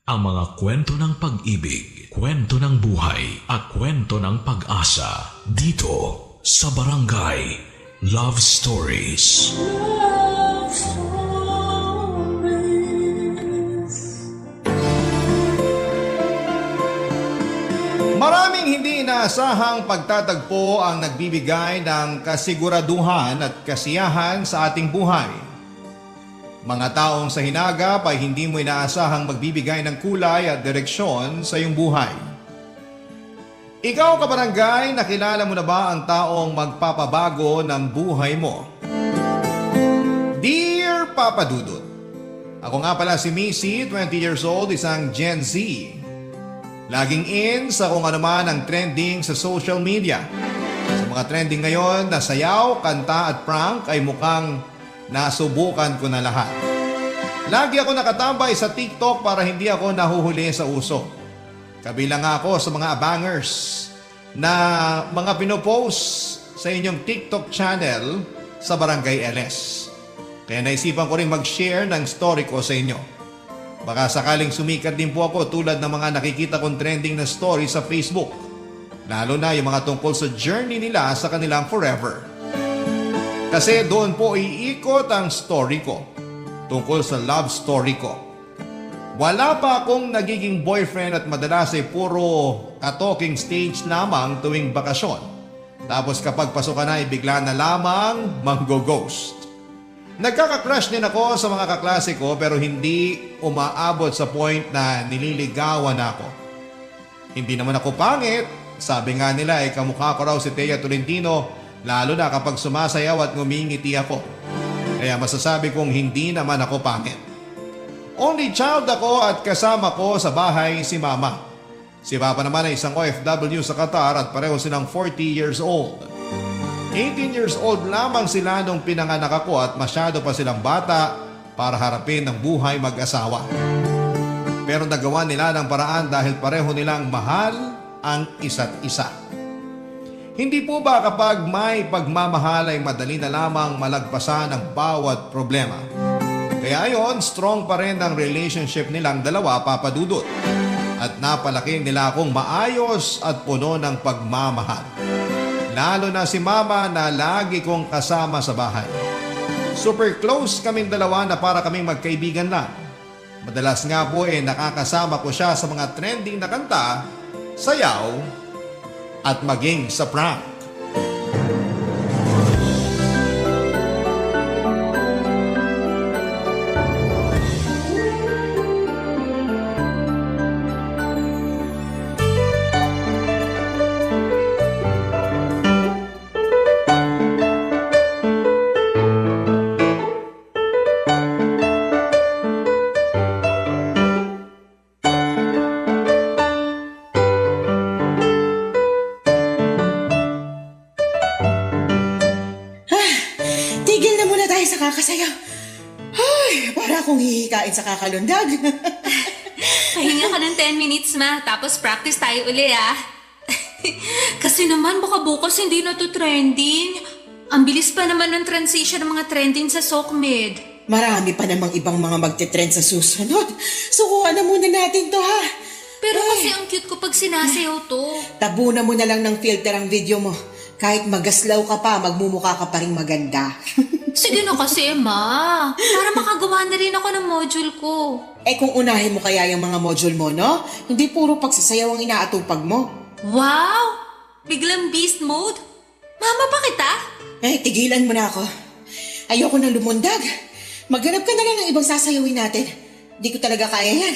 Ang mga kwento ng pag-ibig, kwento ng buhay, at kwento ng pag-asa dito sa Barangay Love Stories. Love Stories. Maraming hindi inaasahang pagtatagpo ang nagbibigay ng kasiguraduhan at kasiyahan sa ating buhay. Mga taong sa hinagap ay hindi mo inaasahang magbibigay ng kulay at direksyon sa iyong buhay. Ikaw, kabarangay, nakilala mo na ba ang taong magpapabago ng buhay mo? Dear Papa Dudut, ako nga pala si Missy, 20 years old, isang Gen Z. Laging in sa kung ano man ang trending sa social media. Sa mga trending ngayon na sayaw, kanta at prank ay mukhang nasubukan ko na lahat. Lagi ako nakatambay sa TikTok para hindi ako nahuhuli sa uso. Kabilang ako sa mga abangers na mga pinopost sa inyong TikTok channel sa Barangay LS. Kaya naisipan ko rin mag-share ng story ko sa inyo. Baka sakaling sumikat din po ako tulad ng mga nakikita kong trending na story sa Facebook. Lalo na yung mga tungkol sa journey nila sa kanilang forever. Kasi doon po iikot ang story ko tungkol sa love story ko. Wala pa akong nagiging boyfriend at madalas ay puro ka-talking stage lamang tuwing bakasyon. Tapos kapag pasok ka na ay bigla na lamang manggo-ghost. Nagkaka-crush din ako sa mga kaklase ko pero hindi umaabot sa point na nililigawan ako. Hindi naman ako pangit. Sabi nga nila ay kamukha ko raw si Thea Tolentino lalo na kapag sumasayaw at ngumingiti ako. Kaya masasabi kong hindi naman ako pangit. Only child ako at kasama ko sa bahay si Mama. Si Papa naman ay isang OFW sa Qatar at pareho silang 40 years old. 18 years old lamang sila nung pinanganak ako at masyado pa silang bata para harapin ang buhay mag-asawa. Pero nagawa nila ng paraan dahil pareho nilang mahal ang isa't isa. Hindi po ba kapag may pagmamahal ay madali na lamang malagpasan ang bawat problema? Kaya ayon, strong pa rin ang relationship nilang dalawa, Papa Dudut. At napalaki nila akong maayos at puno ng pagmamahal. Lalo na si Mama na lagi kong kasama sa bahay. Super close kaming dalawa na para kaming magkaibigan lang. Madalas nga po nakakasama ko siya sa mga trending na kanta, sayaw, at maging sa prank. Kakasayaw. Ay, para akong hihikain sa kakalundag. Pahinga ka ng 10 minutes, ma. Tapos practice tayo uli, ah. Kasi naman, baka bukas hindi na to trending. Ang bilis pa naman ng transition ng mga trending sa SOCMED. Marami pa namang ibang mga magte-trend sa susunod. Sukuhan na muna natin to, ha? Pero kasi ang cute ko pag sinasayaw to. Tabunan mo na lang ng filter ang video mo. Kahit magaslaw ka pa, magmumukha ka pa rin maganda. Sige na kasi, ma. Para makagawa na rin ako ng module ko. Kung unahin mo kaya yung mga module mo, no? Hindi puro pagsasayaw ang inaatupag mo. Wow! Biglang beast mode? Mama, bakit ah? Tigilan mo na ako. Ayoko nang lumundag. Maghanap ka na lang ng ibang sasayawin natin. Di ko talaga kaya yan.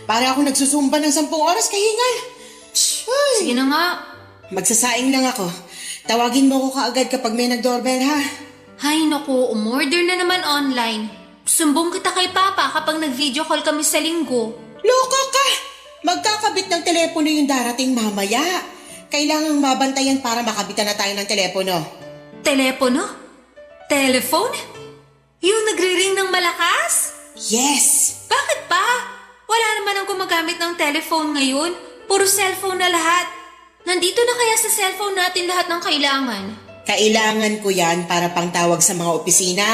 Para ako nagsusumba ng 10 oras kahingal. Sige na nga. Magsasaing lang ako. Tawagin mo ko kaagad kapag may nag-doorbell, ha? Hay naku, umorder na naman online. Sumbong kita kay Papa kapag nag-video call kami sa linggo. Loko ka! Magkakabit ng telepono yung darating mamaya. Kailangang mabantayan para makabitan na tayo ng telepono. Telepono? Telephone? Yung nagre-ring ng malakas? Yes! Bakit pa? Wala naman ang gumagamit ng telephone ngayon. Puro cellphone na lahat. Nandito na kaya sa cellphone natin lahat ng kailangan? Kailangan ko yan para pangtawag sa mga opisina.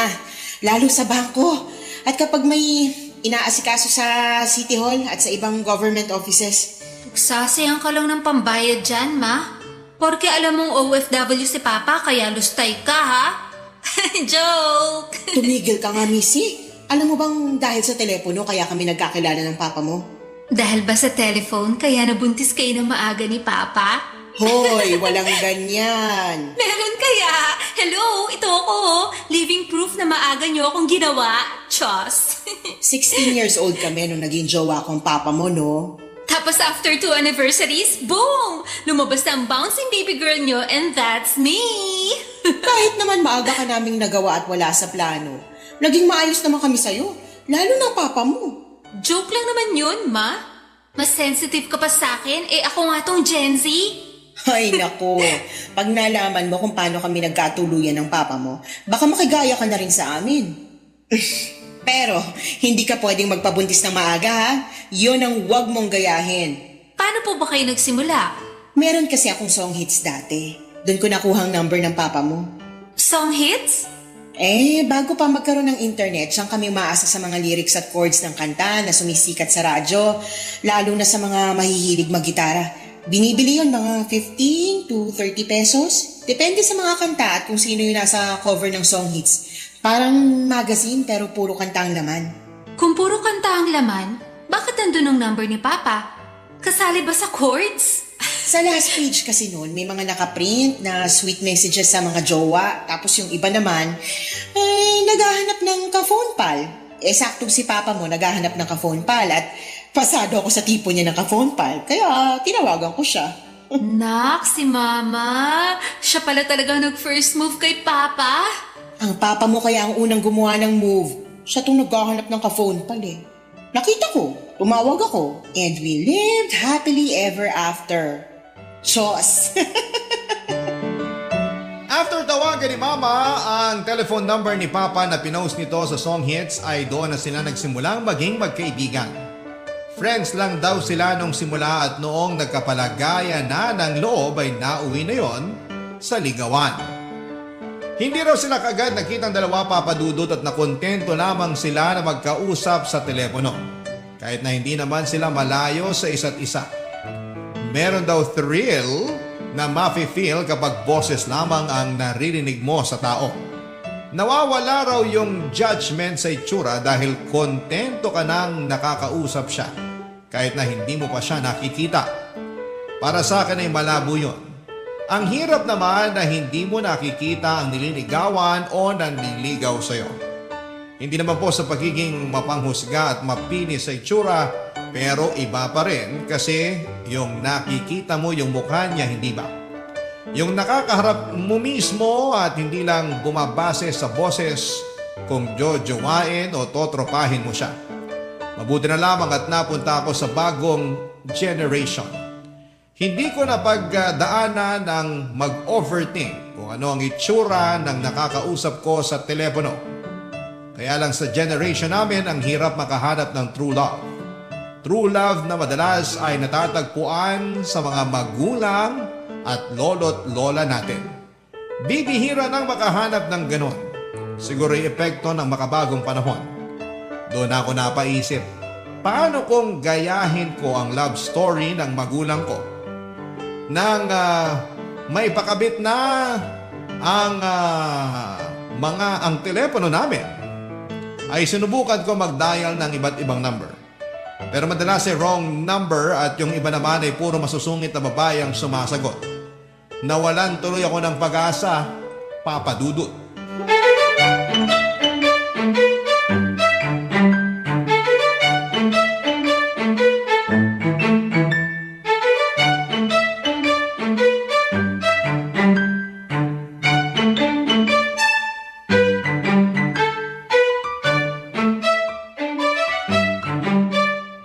Lalo sa bangko. At kapag may inaasikaso sa City Hall at sa ibang government offices. Sasayan ka lang ng pambayad dyan, ma. Porque alam mong OFW si Papa kaya lustay ka, ha? Joke! Tumigil ka nga, Missy. Alam mo bang dahil sa telepono kaya kami nagkakilala ng papa mo? Dahil ba sa telephone kaya nabuntis kayo ng maaga ni Papa? Hoy, walang ganyan. Meron kaya? Hello, ito ako. Living proof na maaga niyo akong ginawa. Chos. 16 years old kami nung naging jowa kong papa mo, no? Tapos after 2 anniversaries, boom! Lumabas na ang bouncing baby girl niyo and that's me! Kahit naman maaga ka naming nagawa at wala sa plano, naging maayos naman kami sa'yo, lalo ng papa mo. Joke lang naman yun, ma. Mas sensitive ka pa sa akin, eh ako nga tong Gen Z. Ay nako, pag nalaman mo kung paano kami nagkatuluyan ng papa mo, baka makigaya ka na rin sa amin. Pero, hindi ka pwedeng magpabuntis ng maaga ha? Yun ang wag mong gayahin. Paano po ba kayo nagsimula? Meron kasi akong song hits dati. Doon ko nakuha ang number ng papa mo. Song hits? Bago pa magkaroon ng internet, siyang kami umaasa sa mga lyrics at chords ng kanta na sumisikat sa radyo, lalo na sa mga mahihilig maggitara. Binibili yun mga 15 to 30 pesos. Depende sa mga kanta at kung sino yung nasa cover ng song hits. Parang magazine pero puro kanta ang laman. Kung puro kanta ang laman, bakit nandun ang number ni Papa? Kasali ba sa chords? Sa last page kasi noon, may mga nakaprint na sweet messages sa mga jowa. Tapos yung iba naman, naghahanap ng ka-phone pal. Saktong si Papa mo naghahanap ng ka-phone pal at pasado ako sa tipo niya ng ka-phone pal. Kaya tinawagan ko siya. Nak, si Mama. Siya pala talaga nag-first move kay Papa. Ang papa mo kaya ang unang gumawa ng move. Siya itong naghahanap ng ka-phone pal eh. Nakita ko, tumawag ako, and we lived happily ever after. Chos! After tawagan ni Mama ang telephone number ni Papa na pinost nito sa song hits ay doon na sila nagsimulang maging magkaibigan. Friends lang daw sila nung simula at noong nagkapalagaya na ng loob ay nauwi na yon sa ligawan. Hindi raw sila kagad nakitang dalawa papadudot at nakontento lamang sila na magkausap sa telepono. Kahit na hindi naman sila malayo sa isa't isa. Meron daw thrill na mafe-feel kapag boses lamang ang naririnig mo sa tao. Nawawala raw yung judgment sa itsura dahil kontento ka nang nakakausap siya kahit na hindi mo pa siya nakikita. Para sa akin ay malabo yun. Ang hirap naman na hindi mo nakikita ang nililigawan o nanliligaw sa'yo. Hindi naman po sa pagiging mapanghusga at mapini sa itsura, pero iba pa rin kasi yung nakikita mo yung mukha niya, hindi ba? Yung nakakaharap mo mismo at hindi lang bumabase sa boses kung jojowain o totropahin mo siya. Mabuti na lamang at napunta ako sa bagong generation. Hindi ko napagdaanan ng mag-overthink kung ano ang itsura ng nakakausap ko sa telepono. Kaya lang sa generation namin ang hirap makahanap ng true love. True love na madalas ay natatagpuan sa mga magulang at lolo't lola natin. Bibihira nang makahanap ng ganon. Siguro yung epekto ng makabagong panahon. Doon ako napaisip, paano kung gayahin ko ang love story ng magulang ko? Nang may pakabit na ang ang telepono namin, ay sinubukan ko mag-dial ng iba't ibang number. Pero madalas ay wrong number at yung iba naman ay puro masusungit na babae ang sumasagot. Nawalan tuloy ako ng pag-asa, Papa Dudut.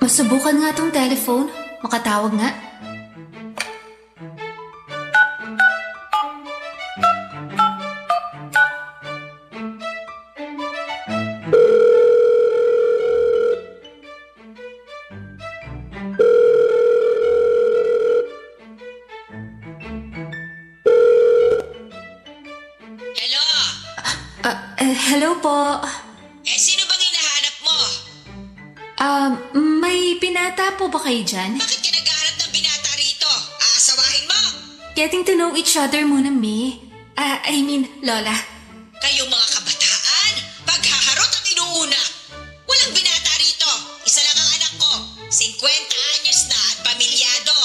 Masubukan nga tong telephone. Makatawag nga. Hello? Hello po. Sino bang hinahanap mo? May binata po ba kayo dyan? Bakit ka naghahanap ng binata rito? Aasawahin mo? Getting to know each other muna, May. Lola. Kayong mga kabataan, paghaharot ang inuuna. Walang binata rito. Isa lang ang anak ko. 50 anyos na at pamilyado.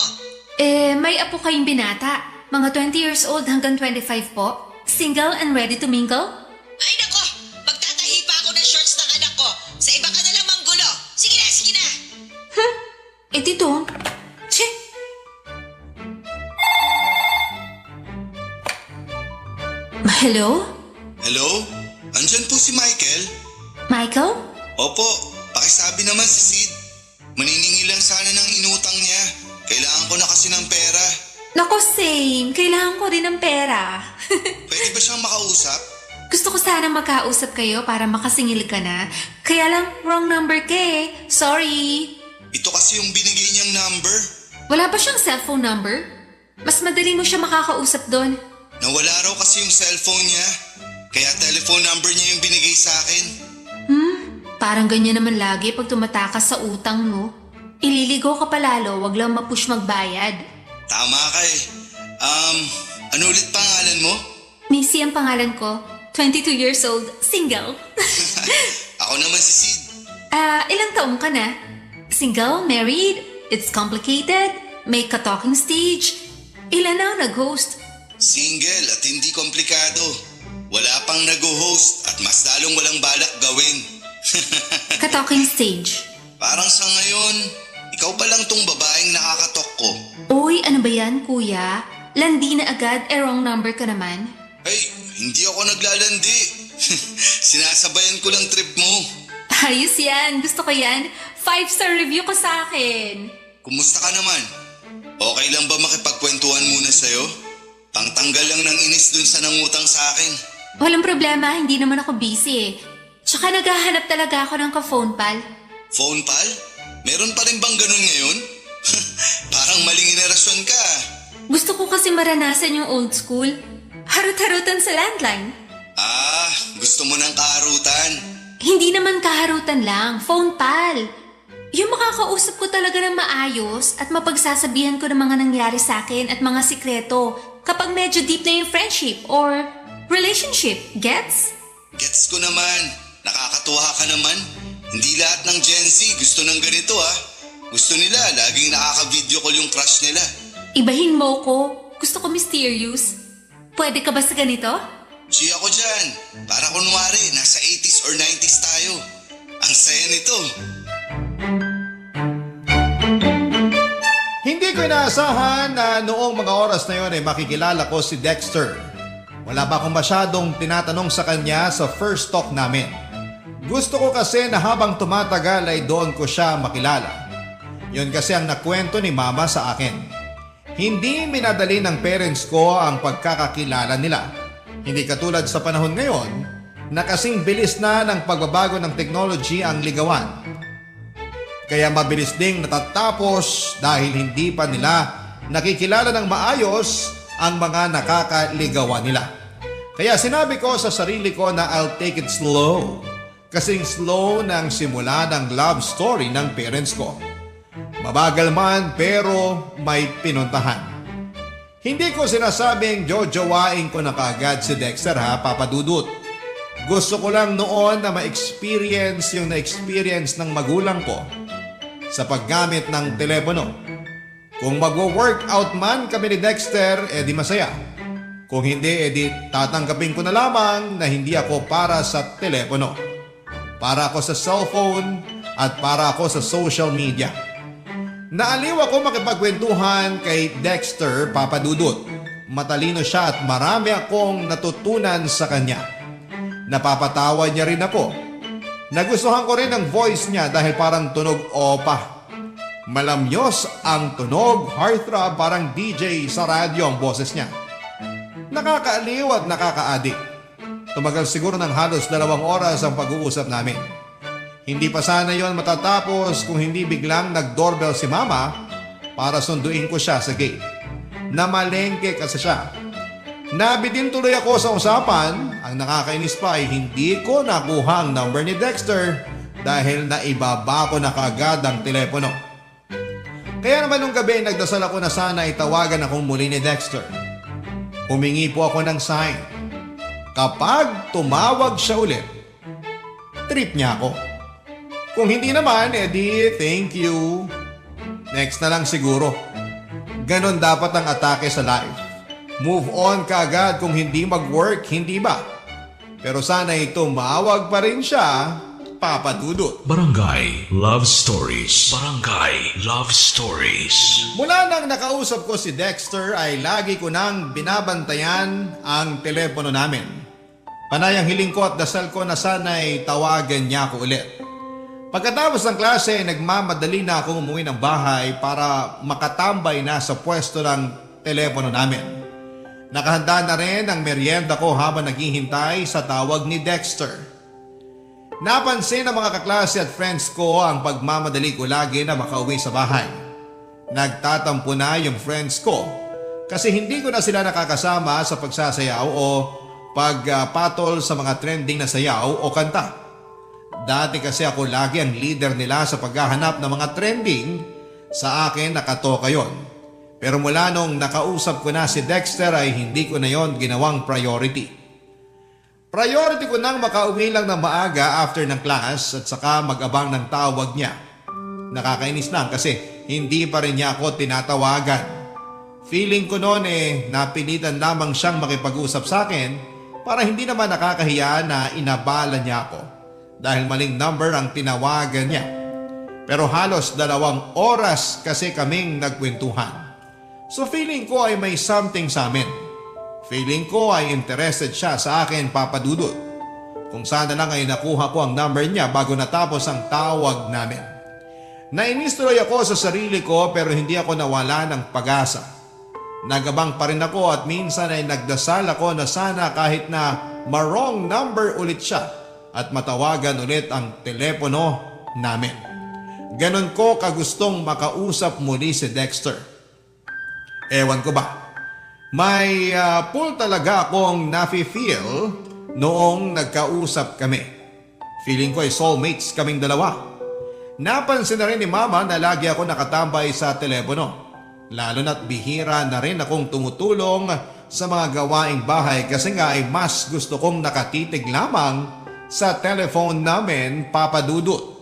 May apo kayong binata. Mga 20 years old hanggang 25 po. Single and ready to mingle? Ay nako, magtatahi pa ako ng shorts ng anak ko. Sa iba ka na lang manggulo. Sige na, sige na. Dito. Che. Hello? Hello? Andyan po si Michael? Michael? Opo, pakisabi naman si Sid. Maniningi lang sana ng inutang niya. Kailangan ko na kasi ng pera. Nako, same. Kailangan ko rin ng pera. Pwede ba siyang makausap? Gusto ko sana magkausap kayo para makasingil ka na. Kaya lang, wrong number ka eh. Sorry. Ito kasi yung binigay niyang number. Wala ba siyang cellphone number? Mas madali mo siya makakausap doon. Nawala raw kasi yung cellphone niya. Kaya telephone number niya yung binigay sa akin. Parang ganyan naman lagi pag tumatakas sa utang mo. Ililigo ka palalo, wag lang mapush magbayad. Tama ka eh. Ano ulit pangalan mo? Missy ang pangalan ko. 22 years old, single. Ako naman si Sid. Ilang taong ka na? Single, married, it's complicated, may ka-talking stage. Ilan na ang nag-host? Single at hindi komplikado. Wala pang nag-host at mas lalong walang balak gawin. Ka-talking stage. Parang sa ngayon, ikaw pa lang tong babaeng nakakatok ko. Uy, ano ba yan, kuya? Landi na agad, wrong number ka naman. Ay, hindi ako naglalandi. Sinasabayan ko lang trip mo. Ayos yan, gusto ko yan. 5-star review ko sa akin. Kumusta ka naman? Okay lang ba makipagkwentuhan muna sa'yo? Pangtanggal lang ng inis dun sa nangutang sa akin. Walang problema, hindi naman ako busy eh. Tsaka naghahanap talaga ako ng ka-phone pal. Phone pal? Meron pa rin bang ganun ngayon? Parang maling henerasyon ka. Gusto ko kasi maranasan yung old school. Harut-harutan sa landline. Gusto mo ng kaharutan? Hindi naman kaharutan lang, phone pal. Yung makakausap ko talaga ng maayos at mapagsasabihan ko ng mga nangyari sa akin at mga sikreto kapag medyo deep na yung friendship or relationship. Gets? Gets ko naman. Nakakatuwa ka naman. Hindi lahat ng Gen Z gusto ng ganito ah. Gusto nila laging nakaka-video call yung crush nila. Ibahin mo ko. Gusto ko mysterious. Pwede ka ba sa ganito? Si ako dyan. Para kunwari, nasa 80s or 90s tayo. Ang saya nito. Hindi ko inaasahan na noong mga oras na yon ay makikilala ko si Dexter. Wala pa akong masyadong tinatanong sa kanya sa first talk namin. Gusto ko kasi na habang tumatagal ay doon ko siya makilala. Yun kasi ang nakwento ni Mama sa akin. Hindi minadali ng parents ko ang pagkakakilala nila. Hindi katulad sa panahon ngayon na kasing bilis na ng pagbabago ng technology ang ligawan. Kaya mabilis ding natatapos dahil hindi pa nila nakikilala ng maayos ang mga nakakaligawan nila. Kaya sinabi ko sa sarili ko na I'll take it slow. Kasing slow ng simula ng love story ng parents ko. Mabagal man pero may pinuntahan. Hindi ko sinasabing jojowain ko na kaagad si Dexter ha, Papa Dudut. Gusto ko lang noon na ma-experience yung na-experience ng magulang ko sa paggamit ng telepono. Kung magwo-workout man kami ni Dexter, edi masaya. Kung hindi, edi tatanggapin ko na lamang na hindi ako para sa telepono. Para ako sa cellphone at para ako sa social media. Naaliw ako makipagkwentuhan kay Dexter, Papa Dudut. Matalino siya at marami akong natutunan sa kanya. Napapatawa niya rin ako. Nagustuhan ko rin ang voice niya dahil parang tunog opa. Malamyos ang tunog, heartthrob, parang DJ sa radyo ang boses niya. Nakakaaliw at nakakaadik. Tumagal siguro ng halos 2 oras ang pag-uusap namin. Hindi pa sana yon matatapos kung hindi biglang nag-doorbell si Mama para sunduin ko siya sa gate. Namalengke kasi siya. Nabitin tuloy ako sa usapan. Ang nakakainis pa ay hindi ko nakuha ang number ni Dexter. dahil naibaba ko na kaagad ang telepono. Kaya naman nung gabi nagdasal ako na sana itawagan akong muli ni Dexter. Humingi po ako ng sign. Kapag tumawag siya ulit, trip niya ako. Kung hindi naman, edi thank you. Next na lang siguro. Ganon dapat ang atake sa life. Move on ka agad kung hindi mag-work, hindi ba? Pero sana tumawag pa rin siya, Papa Dudut. Barangay Love Stories. Barangay Love Stories. Mula nang nakausap ko si Dexter ay lagi ko nang binabantayan ang telepono namin. Panay ang hiling ko at dasal ko na sana'y tawagan niya ako ulit. Pagkatapos ng klase ay nagmamadali na akong umuwi ng bahay para makatambay na sa pwesto ng telepono namin. Nakahanda na rin ang merienda ko habang naghihintay sa tawag ni Dexter. Napansin ng mga kaklase at friends ko ang pagmamadali ko lagi na makauwi sa bahay. Nagtatampo na yung friends ko kasi hindi ko na sila nakakasama sa pagsasayaw o pagpatol sa mga trending na sayaw o kanta. Dati kasi ako lagi ang leader nila sa paghahanap ng mga trending, sa akin nakatoka yon. Pero mula nung nakausap ko na si Dexter ay hindi ko na yon ginawang priority. Priority ko nang makauwi lang ng maaga after ng class at saka mag-abang ng tawag niya. Nakakainis lang kasi hindi pa rin niya ako tinatawagan. Feeling ko noon napilitan lamang siyang makipag-usap sa akin para hindi naman nakakahiya na inabala niya ako dahil maling number ang tinawagan niya. Pero halos 2 oras kasi kaming nagkwentuhan. So feeling ko ay may something sa amin. Feeling ko ay interested siya sa akin, Papa Dudut. Kung sana lang ay nakuha ko ang number niya bago natapos ang tawag namin. Nainis-tuloy ako sa sarili ko pero hindi ako nawala ng pag-asa. Nagabang pa rin ako at minsan ay nagdasal ako na sana kahit na ma-wrong number ulit siya at matawagan ulit ang telepono namin. Ganon ko kagustong makausap muli si Dexter. Ewan ko ba, may pull talaga akong nafe-feel noong nagkausap kami. Feeling ko ay soulmates kaming dalawa. Napansin na rin ni Mama na lagi ako nakatambay sa telepono. Lalo na't bihira na rin akong tumutulong sa mga gawaing bahay kasi nga ay mas gusto kong nakatitig lamang sa telephone namin, Papa Dudut.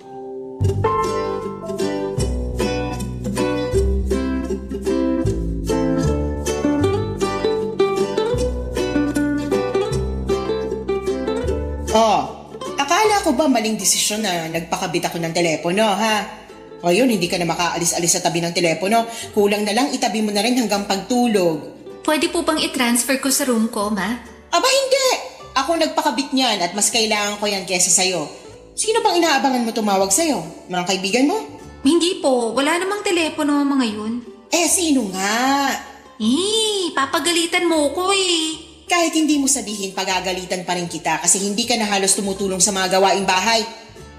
Akala ko ba maling desisyon na nagpakabit ako ng telepono, ha? Ayun, hindi ka na makaalis-alis sa tabi ng telepono. Kulang na lang itabi mo na rin hanggang pagtulog. Pwede po bang i-transfer ko sa room ko, Ma? Aba hindi! Ako nagpakabit niyan at mas kailangan ko yan kesa sa'yo. Sino bang inaabangan mo tumawag sa'yo? Mga kaibigan mo? Hindi po. Wala namang telepono ang mga yun. Sino nga? Papagalitan mo ko Kahit hindi mo sabihin, pagagalitan pa rin kita kasi hindi ka na halos tumutulong sa mga gawaing bahay.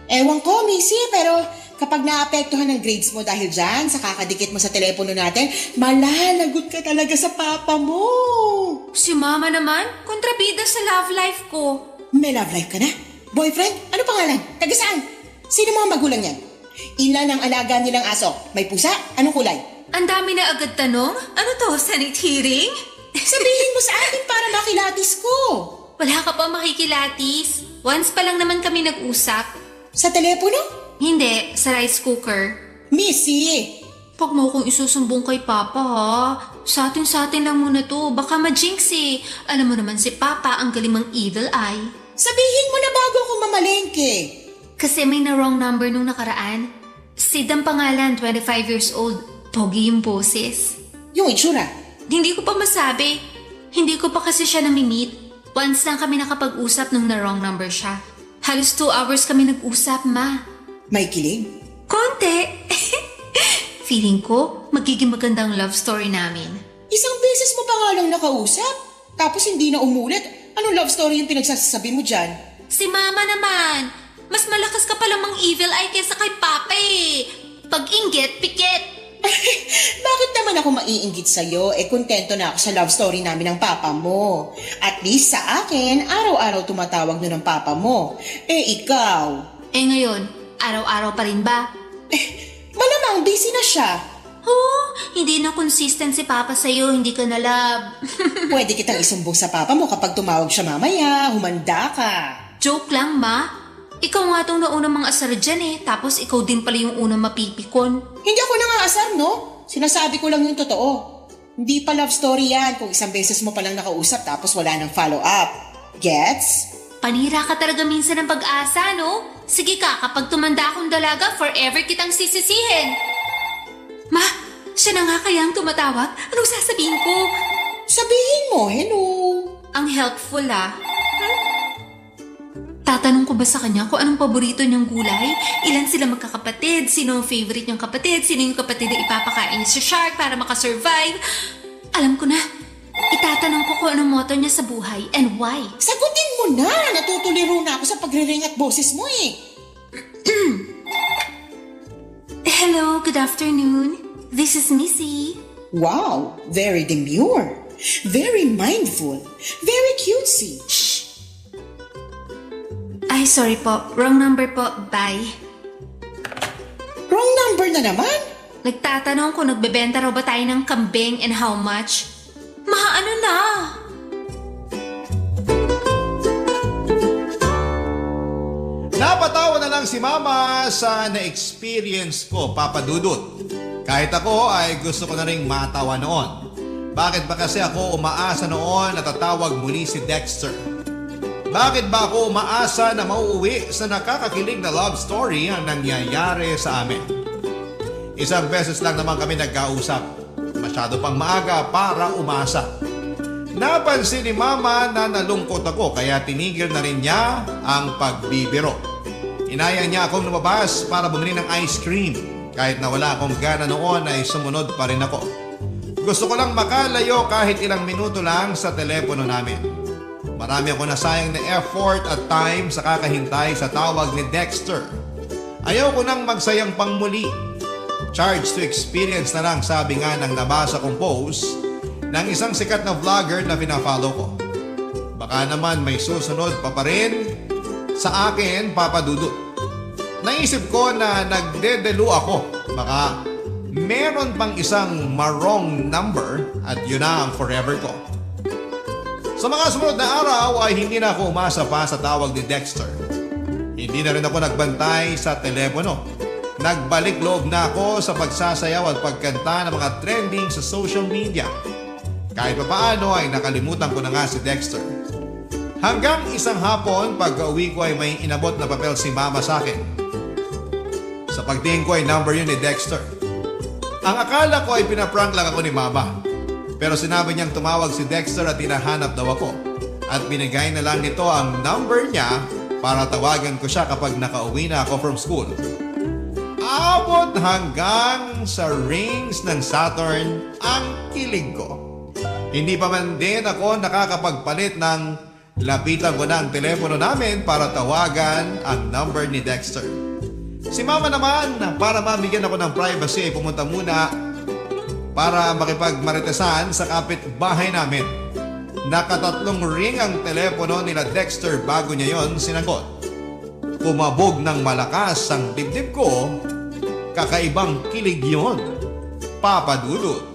Ewan ko, Missy, pero kapag naapektuhan ng grades mo dahil dyan sa kakadikit mo sa telepono natin, malalagot ka talaga sa papa mo. Si Mama naman, kontrabida sa love life ko. May love life ka na? Boyfriend? Ano pangalan? Taga saan? Sino mga magulang yan? Ilan ang alaga nilang aso? May pusa? Anong kulay? Ang dami na agad tanong. Ano to, Senate hearing? Sabihin mo sa akin para makilatis ko. Wala ka pa makikilatis. Once pa lang naman kami nag-usap. Sa telepono? Hindi, sa rice cooker. Missy! Pag mo kong isusumbong kay Papa ha. Sa atin lang muna to. Baka ma-jinx Alam mo naman si Papa ang galing mang evil eye. Sabihin mo na bago ako mamalengke. Kasi may na-wrong number nung nakaraan. Sid ang pangalan, 25 years old. Pogi yung boses. Yung itsura? Hindi ko pa masabi. Hindi ko pa kasi siya nami-meet. Once lang kami nakapag-usap nung na-wrong number siya. Halos 2 hours kami nag-usap, Ma. May kilig? Konti. Feeling ko, magiging magandang love story namin. Isang beses mo pa nga lang nakausap. Tapos hindi na umulit. Anong love story yung pinagsasabi mo dyan? Si Mama naman. Mas malakas ka palang mang evil eye kesa kay Papa Pag-inggit, pikit. Bakit naman ako maiinggit sa'yo? Kontento na ako sa love story namin ng papa mo. At least sa akin, araw-araw tumatawag nun ng papa mo. Ikaw. Ngayon, Araw-araw pa rin ba? Malamang busy na siya. Oh, hindi na consistent si Papa sa'yo, hindi ka na love. Pwede kitang isumbong sa papa mo kapag tumawag siya mamaya. Humanda ka. Joke lang, ma. Ikaw nga tong naunang mga asar dyan eh, tapos ikaw din pala yung unang mapipikon. Hindi ako nangaasar, no? Sinasabi ko lang yung totoo. Hindi pa love story yan kung isang beses mo palang nakausap tapos wala nang follow-up. Gets? Panira ka talaga minsan ng pag-asa, no? Sige ka, kapag tumanda akong dalaga, forever kitang sisisihin. Ma, siya na nga kaya ang tumatawag? Anong sasabihin ko? Sabihin mo, hello. Ang helpful ah. Tatanong ko ba sa kanya kung anong paborito niyang gulay? Ilan sila magkakapatid? Sino ang favorite niyang kapatid? Sino yung kapatid na ipapakain niya sa shark para makasurvive? Alam ko na. Itatanong ko kung anong motto niya sa buhay and why. Sagutin mo na. Natutuliro na ako sa pagre-ring at boses mo eh. Hello, good afternoon. This is Missy. Wow, very demure. Very mindful. Very cutesy. Ay, sorry po. Wrong number po. Bye. Wrong number na naman. Nagtatanong kung nagbebenta raw ba tayo ng kambing and how much. Ano na? Napatawa na lang si Mama sa na-experience ko, Papa Dudut. Kahit ako ay gusto ko na ring matawa noon. Bakit ba kasi ako umaasa noon na tatawag muli si Dexter? Bakit ba ako umaasa na mauuwi sa nakakakilig na love story ang nangyayari sa amin? Isang beses lang naman kami nagkausap. Masyado pang maaga para umasa. Napansin ni Mama na nalungkot ako kaya tinigil na rin niya ang pagbibiro. Inaya niya akong lumabas para bumili ng ice cream. Kahit na wala akong gana noon ay sumunod pa rin ako. Gusto ko lang makalayo kahit ilang minuto lang sa telepono namin. Marami ako nasayang na effort at time sa kakahintay sa tawag ni Dexter. Ayaw ko nang magsayang pang muli. Charge to experience na lang sabi nga ng nabasa kong post ng isang sikat na vlogger na pinafollow ko. Baka naman may susunod pa rin sa akin, Papa Dudut. Naisip ko na nagdedelu ako. Baka meron pang isang marong number at yun na ang forever ko. Sa mga sumunod na araw ay hindi na ako umasa pa sa tawag ni Dexter. Hindi na rin ako nagbantay sa telepono. Nagbalik loob na ako sa pagsasayaw at pagkanta ng mga trending sa social media. Kahit pa paano ay nakalimutan ko na nga si Dexter. Hanggang isang hapon pag-uwi ko ay may inabot na papel si Mama sa akin. Sa pagtingin ko ay number yun ni Dexter. Ang akala ko ay pinaprank lang ako ni Mama. Pero sinabi niyang tumawag si Dexter at hinahanap daw ako. At binigay na lang nito ang number niya para tawagan ko siya kapag nakauwi na ako from school. Abot hanggang sa rings ng Saturn ang kilig ko. Hindi pa man din ako nakakapagpalit ng lapitan ko na ang telepono namin para tawagan ang number ni Dexter. Si Mama naman, para mabigyan ako ng privacy, ay pumunta muna para makipagmaritesan sa kapitbahay namin. Nakatatlong ring ang telepono nila Dexter bago niya yon sinagot. Kumabog ng malakas ang dibdib ko, kakaibang kilig yon, Papa Dudut.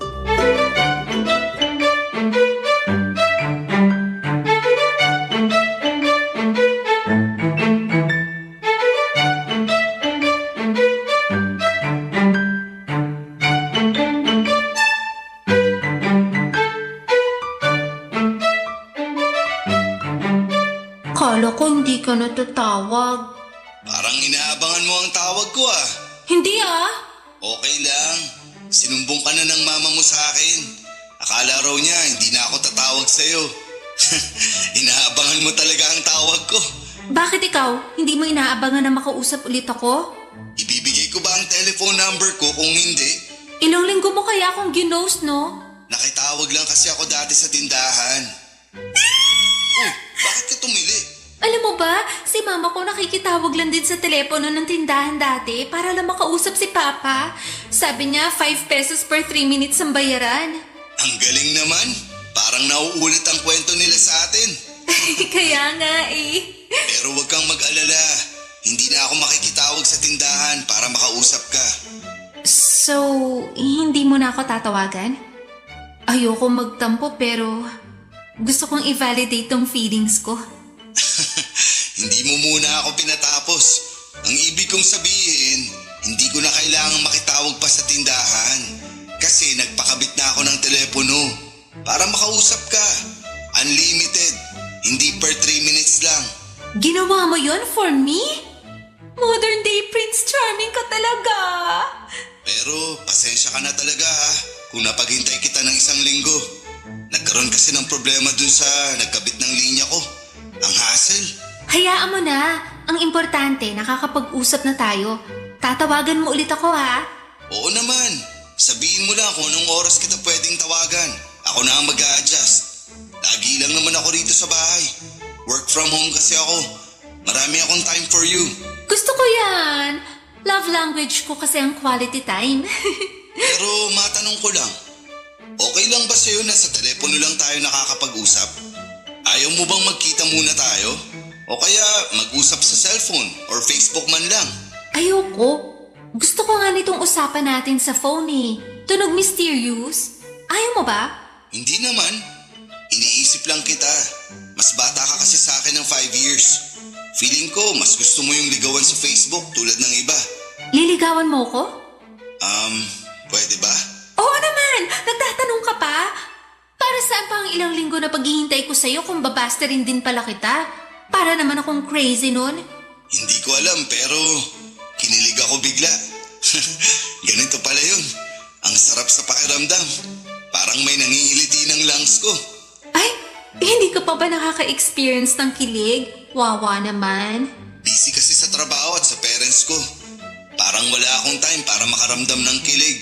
Kala ko hindi ka natatawag. Parang inaabangan mo ang tawag ko ah. Hindi ah. Okay lang. Sinumbong ka na ng mama mo sa akin. Akala raw niya hindi na ako tatawag sa'yo. Inaabangan mo talaga ang tawag ko. Bakit ikaw? Hindi mo inaabangan na makausap ulit ako? Ibibigay ko ba ang telephone number ko kung hindi? Ilang linggo mo kaya akong ginost, no? Nakitawag lang kasi ako dati sa tindahan. Uy, bakit ka tumili? Alam mo ba, si mama ko nakikitawag lang din sa telepono ng tindahan dati para lang makausap si Papa. Sabi niya 5 pesos per 3 minutes ang bayaran. Ang galing naman. Parang nauulit ang kwento nila sa atin. Kaya nga eh. Pero huwag kang mag-alala. hindi na ako makikitawag sa tindahan para makausap ka. So, hindi mo na ako tatawagan? Ayoko magtampo pero gusto kong i-validate tong feelings ko. Hindi mo muna ako pinatapos. Ang ibig kong sabihin, hindi ko na kailangang makitawag pa sa tindahan. Kasi nagpakabit na ako ng telepono para makausap ka. Unlimited, hindi per 3 minutes lang. Ginawa mo yon for me? Modern day Prince Charming ka talaga. Pero pasensya ka na talaga ha, kung napaghintay kita ng 1 linggo. Nagkaroon kasi ng problema dun sa nagkabit ng linya ko. Ang hassle. Hayaan mo na. Ang importante, nakakapag-usap na tayo. Tatawagan mo ulit ako ha. Oo naman, sabihin mo lang kung anong oras kita pwedeng tawagan. Ako na ang mag-a-adjust. Lagi lang naman ako rito sa bahay. Work from home kasi ako. Marami akong time for you. Gusto ko yan. Love language ko kasi ang quality time. Pero matanong ko lang, okay lang ba sa'yo na sa telepono lang tayo nakakapag-usap? Ayaw mo bang magkita muna tayo? O kaya mag-usap sa cellphone or Facebook man lang? Ayoko. Gusto ko nga nitong usapan natin sa phone eh. Tunog mysterious. Ayaw mo ba? Hindi naman. Iniisip lang kita. Mas bata ka kasi sa akin ng 5 years. Feeling ko mas gusto mo yung ligawan sa Facebook tulad ng iba. Liligawan mo ko? Pwede ba? Oo naman! Nagtatanong ka pa? Para saan pa ang ilang linggo na paghihintay ko sa'yo kung babasta rin din pala kita? Para naman akong crazy nun? Hindi ko alam pero kinilig ako bigla. Ganito pala yun. Ang sarap sa pakiramdam. Parang may nangingiliti ng lungs ko. Ay, hindi ka pa ba nakaka-experience ng kilig? Wawa naman. Busy kasi sa trabaho at sa parents ko. Parang wala akong time para makaramdam ng kilig.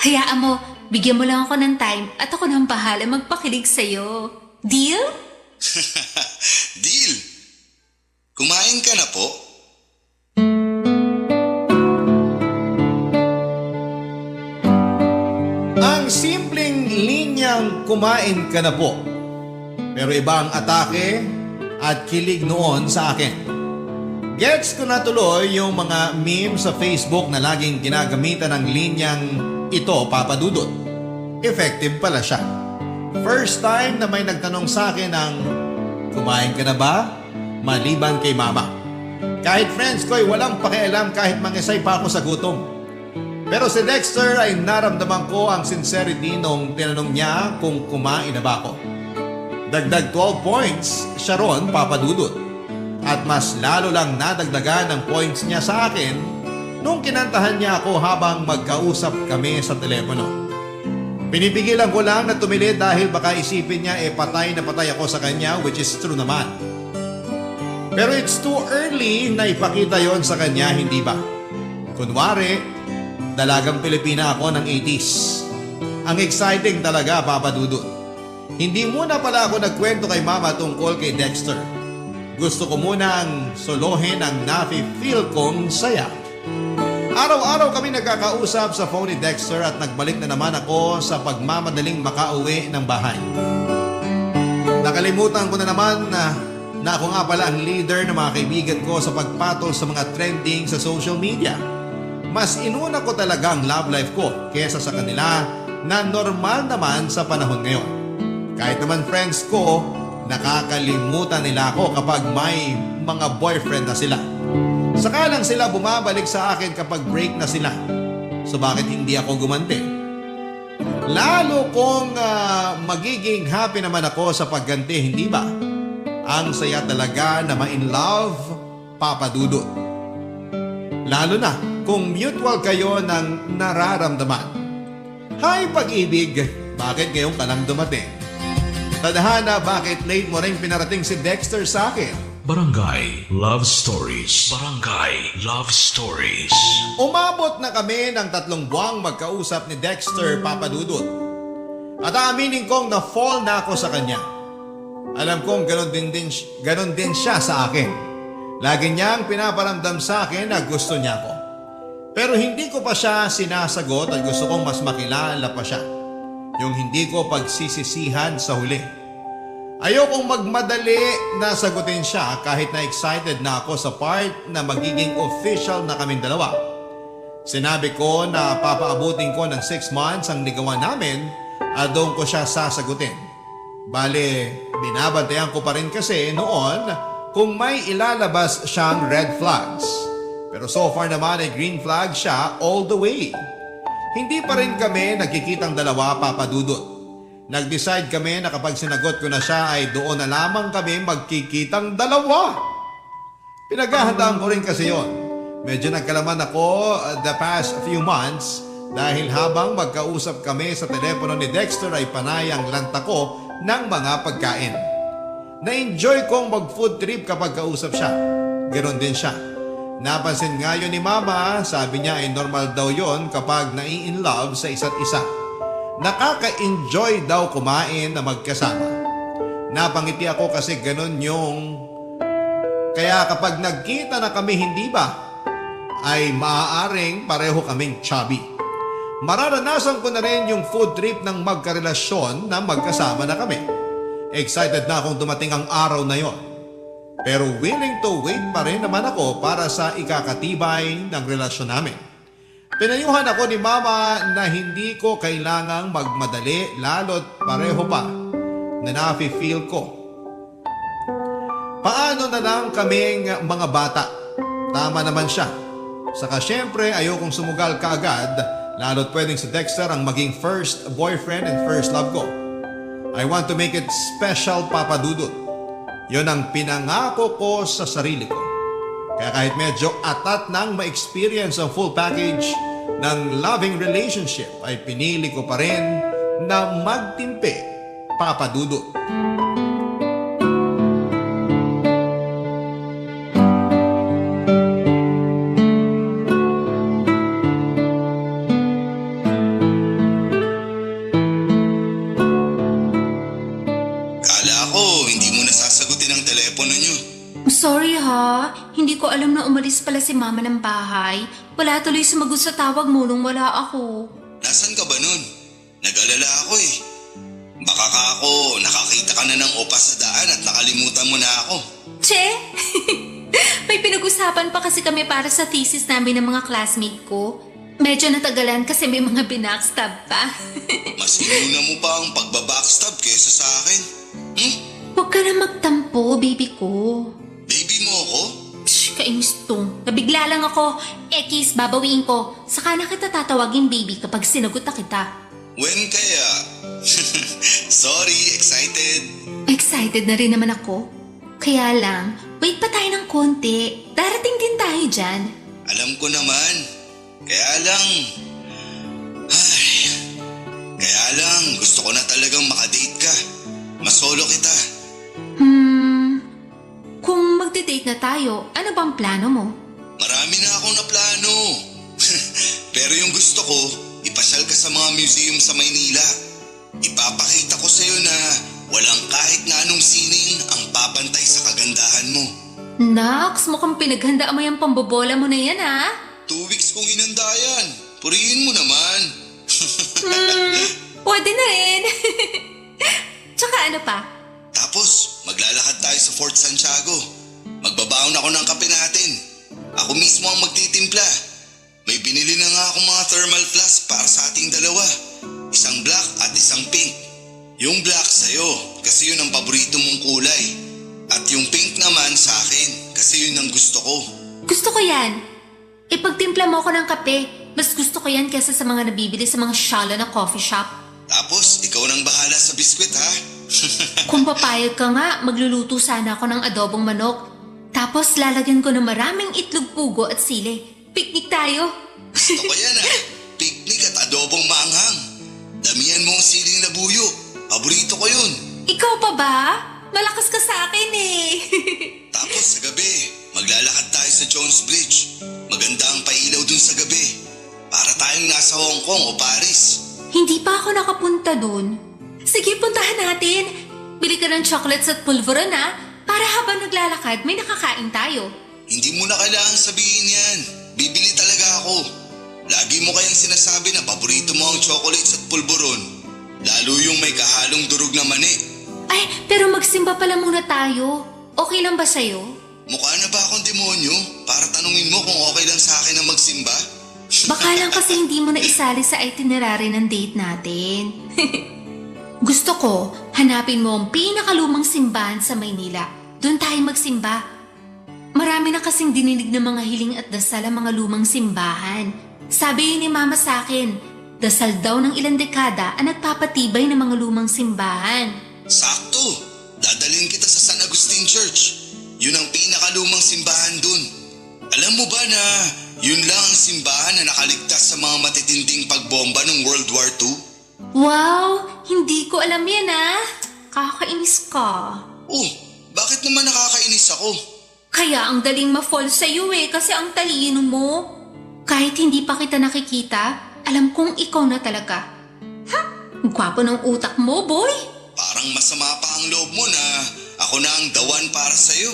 Hayaan mo, bigyan mo lang ako ng time at ako nang bahala magpakilig sa'yo. Deal? Deal! Kumain ka na po? Ang simpleng linyang kumain ka na po. Pero iba ang atake at kilig noon sa akin. Gets ko na tuloy yung mga memes sa Facebook na laging ginagamitan ng linyang ito, Papa Dudut. Effective pala siya. First time na may nagtanong sa akin ng kumain ka na ba? Maliban kay mama. Kahit friends ko ay walang pakialam kahit mangisay pa ako sa gutom. Pero si Dexter ay naramdaman ko ang sincerity nung tinanong niya kung kumain na ba ako. Dagdag 12 points siya ron, Papa Dudut. At mas lalo lang nadagdagan ng points niya sa akin nung kinantahan niya ako habang magkausap kami sa telepono. Pinipigilan ko lang na tumilid dahil baka isipin niya patay na patay ako sa kanya, which is true naman. Pero it's too early na ipakita yon sa kanya, hindi ba? Kunwari, dalagang Pilipina ako ng 80s. Ang exciting talaga, Papa Dudut. Hindi muna pala ako nagkwento kay mama tungkol kay Dexter. Gusto ko munang solohin ang nafe-feel kong saya. Araw-araw kami nagkakausap sa phone ni Dexter at nagbalik na naman ako sa pagmamadaling makauwi ng bahay. Nakalimutan ko na naman na ako nga pala ang leader ng mga kaibigan ko sa pagpatol sa mga trending sa social media. Mas inuna ko talaga ang love life ko kesa sa kanila na normal naman sa panahon ngayon. Kahit naman friends ko, nakakalimutan nila ako kapag may mga boyfriend na sila. Saka lang sila bumabalik sa akin kapag break na sila. So bakit hindi ako gumanti? Lalo kung magiging happy naman ako sa pagganti, hindi ba? Ang saya talaga na ma-in love, Papa Dudut. Lalo na kung mutual kayo ng nararamdaman. Hi pag-ibig, bakit ngayon ka lang dumating? Tadhana, bakit late mo rin pinarating si Dexter sa akin? Barangay Love Stories. Barangay Love Stories. Umabot na kami ng 3 buwang magkausap ni Dexter, Papa Dudut. At aaminin kong na-fall na ako sa kanya. Alam kong ganon din siya sa akin. Lagi niyang pinaparamdam sa akin na gusto niya ako. Pero hindi ko pa siya sinasagot at gusto kong mas makilala pa siya. Yung hindi ko pagsisisihan sa huli. Ayokong magmadali na sagutin siya kahit na excited na ako sa part na magiging official na kaming dalawa. Sinabi ko na papaabutin ko ng 6 months ang ligawan namin at doon ko siya sasagutin. Bale, binabantayan ko pa rin kasi noon kung may ilalabas siyang red flags. Pero so far naman ay green flag siya all the way. Hindi pa rin kami nagkikitang dalawa, Papa Dudut. Nag-decide kami na kapag sinagot ko na siya ay doon na lamang kami magkikitang dalawa. Pinaghahandaan ko rin kasi yon. Medyo nagkalaman ako the past few months dahil habang magkausap kami sa telepono ni Dexter ay panay ang lanta ko ng mga pagkain. Na-enjoy kong mag-food trip kapag kausap siya. Ganon din siya. Napansin nga yun ni Mama, sabi niya ay normal daw yon kapag nai-in-love sa isa't isa. Nakaka-enjoy daw kumain na magkasama. Napangiti ako kasi ganon yung... Kaya kapag nagkita na kami hindi ba, ay maaaring pareho kaming chubby. Mararanasan ko na rin yung food trip ng magkarelasyon na magkasama na kami. Excited na akong dumating ang araw na yon. Pero willing to wait pa rin naman ako para sa ikakatibay ng relasyon namin. Pinayuhan ako ni Mama na hindi ko kailangang magmadali lalo't pareho pa na nafe-feel ko. Paano na lang kaming mga bata? Tama naman siya. Saka syempre ayokong sumugal kaagad lalo't pwedeng si Dexter ang maging first boyfriend and first love ko. I want to make it special, Papa Dudut. Yon ang pinangako ko sa sarili ko. Kaya kahit medyo atat nang ma-experience ang full package ng loving relationship ay pinili ko pa rin na magtimpe, Papa Dudut. Kala ko, hindi mo nasasagutin ang telepono niyo. Sorry ha, hindi ko alam na umalis pala si Mama ng bahay. Wala tuloy sumagot sa tawag mo nung wala ako. Nasaan ka ba nun? Nag-alala ako eh. Baka ka ako, nakakita ka na ng opa sa daan at nakalimutan mo na ako. Che! May pinag-usapan pa kasi kami para sa thesis namin ng mga classmate ko. Medyo natagalan kasi may mga binackstab pa. Mas inuna mo pa ang pagbabackstab kesa sa akin. Huwag ka na magtampo, baby ko. Baby mo ako? Shh, kainis to. Nabigla lang ako. Ekis, babawiin ko. Saka na kita tatawagin baby kapag sinagot na kita. When kaya? Sorry, excited. Excited na rin naman ako. Kaya lang, wait pa tayo ng konti. Darating din tayo dyan. Alam ko naman. Kaya lang... Kaya lang, gusto ko na talagang makadate ka. Masolo kita. Kung magde-date na tayo, ano bang plano mo? Marami na akong naplano. Pero yung gusto ko, ipasyal ka sa mga museum sa Maynila. Ipapakita ko sa'yo na walang kahit na anong sining ang papantay sa kagandahan mo. Nax, mukhang pinaghandaan mo yung pambobola mo na yan, ha? 2 weeks kong inanda yan. Purihin mo naman. Pwede na rin. Tsaka ano pa? Tapos, maglalakad tayo sa Fort Santiago. Magbabaon ako ng kape natin. Ako mismo ang magtitimpla. May binili na nga akong mga thermal flask para sa ating dalawa. Isang black at isang pink. Yung black sa'yo, kasi yun ang paborito mong kulay. At yung pink naman sa akin, kasi yun ang gusto ko. Gusto ko yan. Ipagtimpla mo ako ng kape. Mas gusto ko yan kesa sa mga nabibili sa mga shala na coffee shop. Tapos, ikaw nang bahala sa biskwit ha? Kung papayag ka nga, magluluto sana ako ng adobong manok. Tapos lalagyan ko ng maraming itlog pugo at sili. Picnic tayo. Gusto ko yan ha. Picnic at adobong maanghang. Damihan mo ang siling na buyo. Paborito ko yun. Ikaw pa ba? Malakas ka sa akin eh. Tapos sa gabi, maglalakad tayo sa Jones Bridge. Maganda ang pailaw dun sa gabi. Para tayong nasa Hong Kong o Paris. Hindi pa ako nakapunta dun. Sige, puntahan natin. Bili ka ng chocolates at pulveron ha. Para habang naglalakad, may nakakain tayo. Hindi mo na kailangan sabihin yan. Bibili talaga ako. Lagi mo kayang sinasabi na paborito mo ang chocolates at pulburon. Lalo yung may kahalong durog na mani. Ay, pero magsimba pala muna tayo. Okay lang ba sa'yo? Mukha na ba akong demonyo? Para tanungin mo kung okay lang sa akin na magsimba? Baka lang kasi hindi mo na isali sa itinerary ng date natin. Gusto ko, hanapin mo ang pinakalumang simbahan sa Maynila. Doon tayo magsimba. Marami na kasing dininig ng mga hiling at dasal ang mga lumang simbahan. Sabi ni Mama sa akin, dasal daw ng ilang dekada ang nagpapatibay ng mga lumang simbahan. Sakto! Dadalhin kita sa San Agustin Church. Yun ang pinakalumang simbahan dun. Alam mo ba na yun lang ang simbahan na nakaligtas sa mga matitinding pagbomba ng World War II? Wow! Hindi ko alam yan Kakainis ka. Oh, bakit naman nakakainis ako? Kaya ang daling ma-fall sa'yo kasi ang talino mo. Kahit hindi pa kita nakikita, alam kong ikaw na talaga. Ang gwapo ng utak mo, boy. Parang masama pa ang loob mo na ako na ang dawan para sa'yo.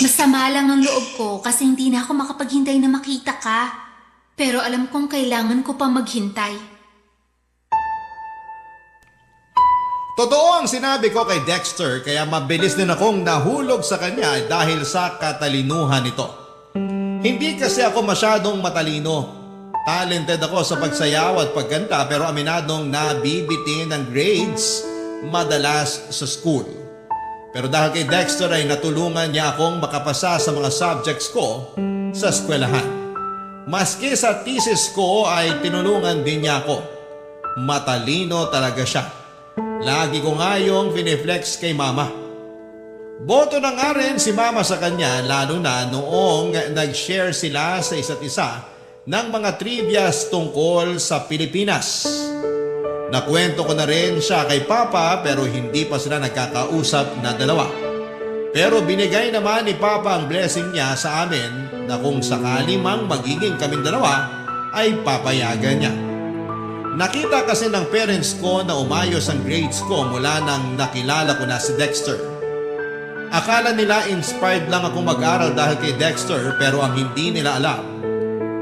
Masama lang ang loob ko kasi hindi na ako makapaghintay na makita ka. Pero alam kong kailangan ko pa maghintay. Totoo ang sinabi ko kay Dexter kaya mabilis din akong nahulog sa kanya dahil sa katalinuhan nito. Hindi kasi ako masyadong matalino. Talented ako sa pagsayaw at pagkanta pero aminadong nabibitin ng grades madalas sa school. Pero dahil kay Dexter ay natulungan niya akong makapasa sa mga subjects ko sa eskwelahan. Maski sa thesis ko ay tinulungan din niya ako. Matalino talaga siya. Lagi ko nga yung piniflex kay Mama. Boto na nga rin si Mama sa kanya lalo na noong nag-share sila sa isa't isa ng mga trivias tungkol sa Pilipinas. Nakwento ko na rin siya kay Papa pero hindi pa sila nagkakausap na dalawa. Pero binigay naman ni Papa ang blessing niya sa amin na kung sakali mang magiging kaming dalawa ay papayagan niya. Nakita kasi ng parents ko na umayos ang grades ko mula nang nakilala ko na si Dexter. Akala nila inspired lang ako mag-aral dahil kay Dexter pero ang hindi nila alam,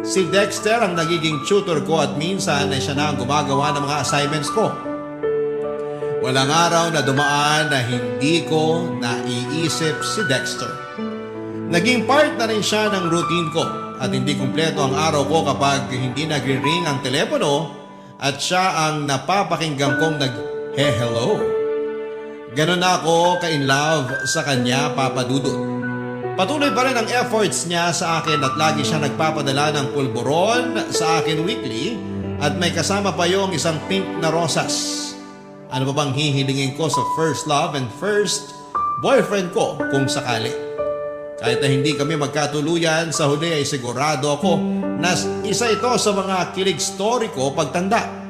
si Dexter ang nagiging tutor ko at minsan ay siya na ang gumagawa ng mga assignments ko. Walang araw na dumaan na hindi ko naiisip si Dexter. Naging part na rin siya ng routine ko at hindi kumpleto ang araw ko kapag hindi nagre-ring ang telepono at siya ang napapakinggan kong nag-hello. Ganon na ako ka-in love sa kanya, Papa Dudut. Patuloy pa rin ang efforts niya sa akin at lagi siya nagpapadala ng pulburon sa akin weekly at may kasama pa yung isang pink na rosas. Ano pa bang hihilingin ko sa first love and first boyfriend ko kung sakali? Kahit na hindi kami magkatuluyan, sa huli ay sigurado ako na isa ito sa mga kilig story ko pagtanda.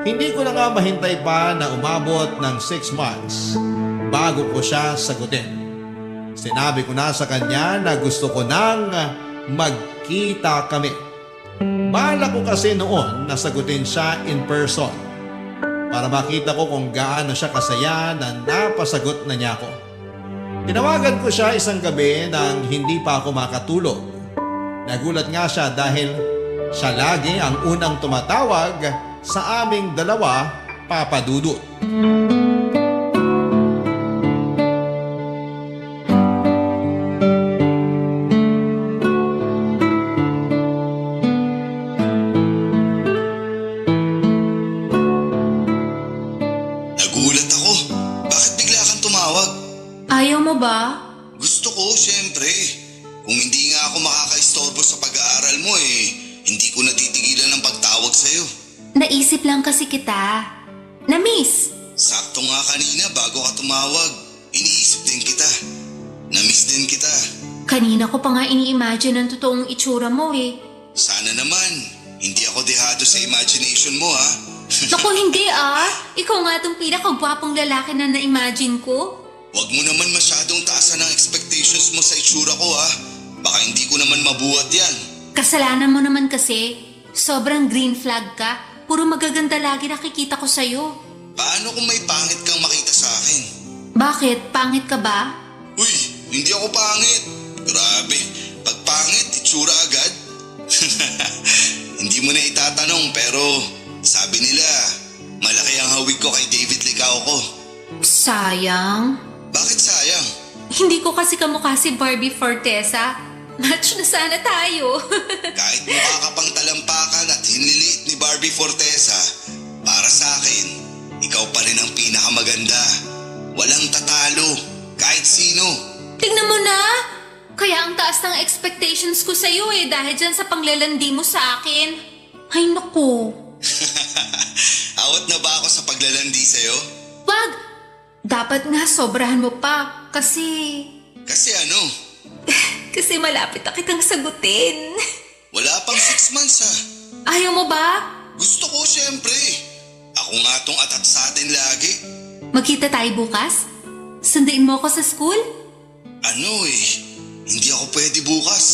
Hindi ko na nga mahintay pa na umabot ng 6 months bago ko siya sagutin. Sinabi ko na sa kanya na gusto ko nang magkita kami. Bala ko kasi noon na sagutin siya in person para makita ko kung gaano siya kasaya na napasagot na niya ako. Tinawagan ko siya isang gabi nang hindi pa ako makatulog. Nagulat nga siya dahil siya lagi ang unang tumatawag sa aming dalawa, Papa Dudut. Nagulat ako. Bakit bigla kang tumawag? Ayaw mo ba? Gusto ko, syempre. Kung hindi nga ako makakaistorbo sa pag-aaral mo hindi ko natitigilan ng pagtawag sa'yo. Naisip lang kasi kita. Na-miss. Sakto nga kanina bago ka tumawag. Iniisip din kita. Na-miss din kita. Kanina ko pa nga ini-imagine ang totoong itsura mo Sana naman, hindi ako dehado sa imagination mo ha. Naku, hindi Ikaw nga itong pinakagwapong lalaki na na-imagine ko. Huwag mo naman masyadong taasan ang expectations mo sa itsura ko ha. Baka hindi ko naman mabuhat yan. Kasalanan mo naman kasi. Sobrang green flag ka. Puro magaganda lagi nakikita ko sa'yo. Paano kung may pangit kang makita sa akin? Bakit? Pangit ka ba? Uy, hindi ako pangit. Grabe, pag pangit, itsura agad. Hindi mo na itatanong pero sabi nila, malaki ang hawig ko kay David Licao ko. Psst! Sayang. Bakit sayang? Hindi ko kasi kamukha si Barbie Fortesa. Match na sana tayo. Kahit mukha ka pang talampakan at hinliliit ni Barbie Fortesa, para sa akin, ikaw pa rin ang pinakamaganda. Walang tatalo, kahit sino. Tingnan mo na. Kaya ang taas ng expectations ko sa'yo dahil dyan sa panglalandi mo sa akin. Ay naku. Awat na ba ako sa paglalandi sa'yo? Wag! Dapat nga sobrahan mo pa kasi... Kasi ano? Kasi malapit na kitang sagutin. Wala pang 6 months ha. Ayaw mo ba? Gusto ko siyempre. Ako nga tong atat sa atin lagi. Magkita tayo bukas? Sunduin mo ako sa school? Ano hindi ako pwede bukas.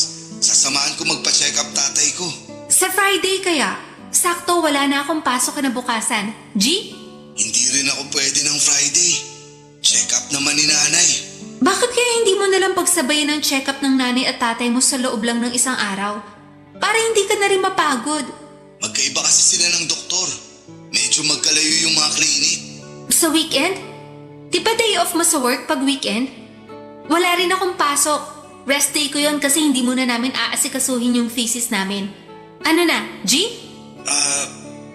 Sasamahan ko magpa-check up tatay ko. Sa Friday kaya? Sakto wala na akong pasok kinabukasan. G? Hindi rin ako pwede ng Friday. Check up naman ni nanay. Bakit kaya hindi mo nalang pagsabayan ng check-up ng nanay at tatay mo sa loob lang ng isang araw? Para hindi ka na rin mapagod. Magkaiba kasi sila ng doktor. Medyo magkalayo yung mga klinik. Sa weekend? Di ba day off mo sa work pag weekend? Wala rin akong pasok. Rest day ko yon kasi hindi muna namin aasikasuhin yung thesis namin. Ano na, G?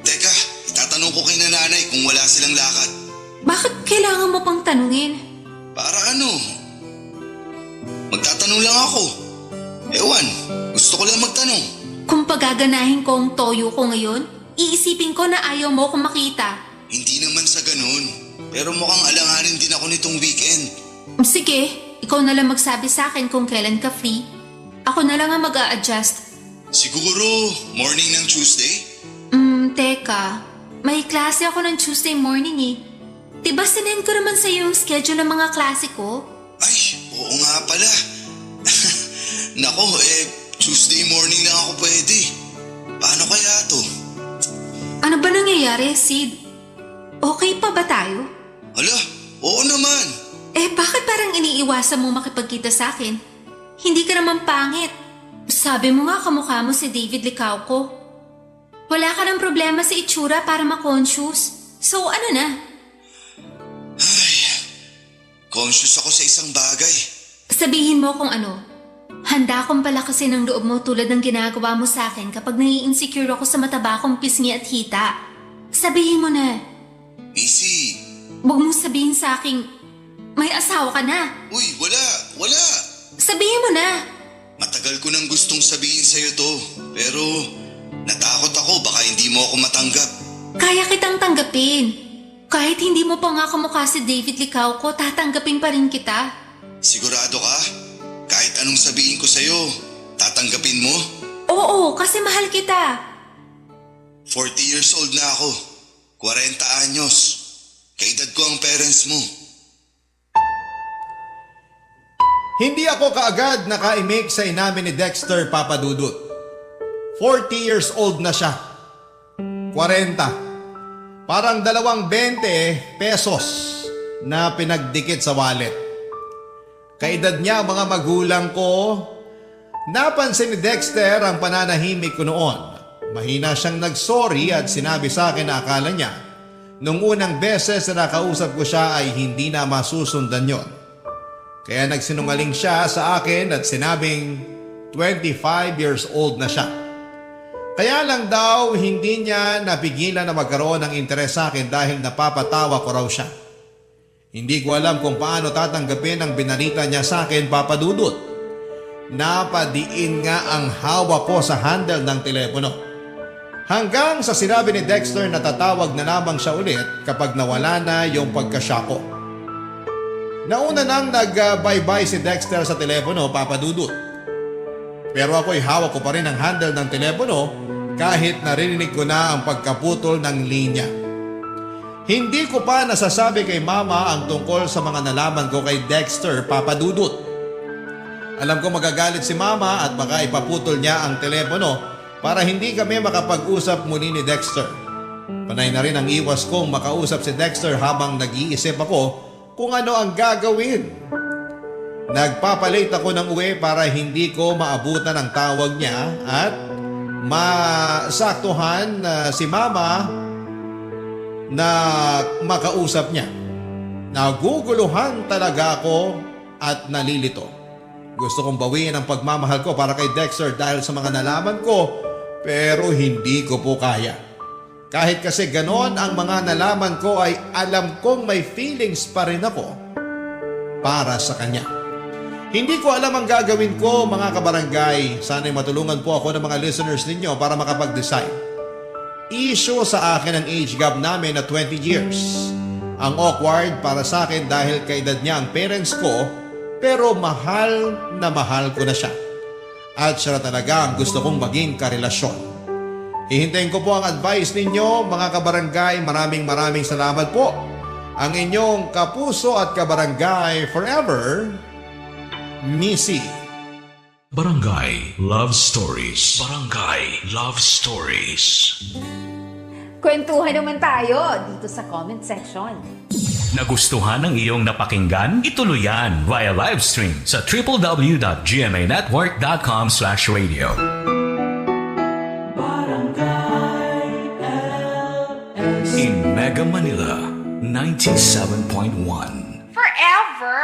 Teka, itatanong ko kay nanay kung wala silang lakad. Bakit kailangan mo pang tanungin? Para ano? Magtatanong lang ako. Ewan, gusto ko lang magtanong. Kung pagaganahin ko ang toyo ko ngayon, iisipin ko na ayaw mo akong makita. Hindi naman sa ganun. Pero mukhang alanganin din ako nitong weekend. Sige, ikaw na lang magsabi sa akin kung kailan ka free. Ako na lang ang mag-a-adjust. Siguro morning ng Tuesday? Teka. May klase ako ng Tuesday morning Diba sinend ko naman sa'yo yung schedule ng mga klase ko? Ay, oo nga pala. Nako, Tuesday morning lang ako pwede. Paano kaya to? Ano ba nangyayari, Sid? Okay pa ba tayo? Hala, oo naman. Bakit parang iniiwasan mo makipagkita sa akin? Hindi ka naman pangit. Sabi mo nga kamukha mo si David Licauco. Wala ka ng problema sa itsura para ma-conscious. So ano na? Conscious ako sa isang bagay. Sabihin mo kung ano. Handa akong palakasin ng loob mo tulad ng ginagawa mo sa akin kapag nai-insecure ako sa mataba kong pisngi at hita. Sabihin mo na. Missy. Huwag mong sabihin sa akin, may asawa ka na. Uy, wala. Sabihin mo na. Matagal ko nang gustong sabihin sa'yo to. Pero natakot ako baka hindi mo ako matanggap. Kaya kitang tanggapin. Kahit hindi mo pa nga kamukha si David Licauco, tatanggapin pa rin kita. Sigurado ka? Kahit anong sabihin ko sa'yo, tatanggapin mo? Oo, kasi mahal kita. 40 years old na ako. 40 anyos. Kaedad ko ang parents mo. Hindi ako kaagad naka-imake sa inamin ni Dexter Papadudut. 40 years old na siya. 40. Parang 20 pesos na pinagdikit sa wallet. Kaedad niya mga magulang ko. Napansin ni Dexter ang pananahimik ko noon. Mahina siyang nagsorry at sinabi sa akin na akala niya nung unang beses na nakausap ko siya ay hindi na masusundan yon. Kaya nagsinungaling siya sa akin at sinabing 25 years old na siya. Kaya lang daw hindi niya napigilan na magkaroon ng interes sa akin dahil napapatawa ko raw siya. Hindi ko alam kung paano tatanggapin ang binalita niya sa akin, Papadudut. Napadiin nga ang hawak ko sa handle ng telepono. Hanggang sa sinabi ni Dexter na tatawag na lamang siya ulit kapag nawala na yung pagkasya ko. Nauna nang nag-bye-bye si Dexter sa telepono, Papadudut. Pero ako'y hawak ko pa rin ang handle ng telepono kahit narinig ko na ang pagkaputol ng linya. Hindi ko pa nasasabi kay Mama ang tungkol sa mga nalaman ko kay Dexter, Papadudut. Alam ko magagalit si Mama at baka ipaputol niya ang telepono para hindi kami makapag-usap muli ni Dexter. Panay na rin ang iwas kong makausap si Dexter habang nag-iisip ako kung ano ang gagawin. Nagpapalate ako ng uwi para hindi ko maabutan ang tawag niya at masaktuhan si Mama na makausap niya. Naguguluhan talaga ako at nalilito. Gusto kong bawiin ang pagmamahal ko para kay Dexter dahil sa mga nalaman ko, pero hindi ko po kaya. Kahit kasi ganon ang mga nalaman ko ay alam kong may feelings pa rin ako para sa kanya. Hindi ko alam ang gagawin ko, mga kabarangay. Sana'y matulungan po ako ng mga listeners ninyo para makapag-decide. Issue sa akin ang age gap namin na 20 years. Ang awkward para sa akin dahil kaedad niya ang parents ko, pero mahal na mahal ko na siya. At siya na talaga ang gusto kong maging karelasyon. Hihintayin ko po ang advice ninyo, mga kabarangay. Maraming salamat po. Ang inyong kapuso at kabarangay forever, Missy. Barangay Love Stories. Barangay Love Stories. Kwentuhan naman tayo dito sa comment section. Nagustuhan ng iyong napakinggan? Ituloy yan via live stream sa www.gmanetwork.com/radio. In Mega Manila, 97.1. Forever!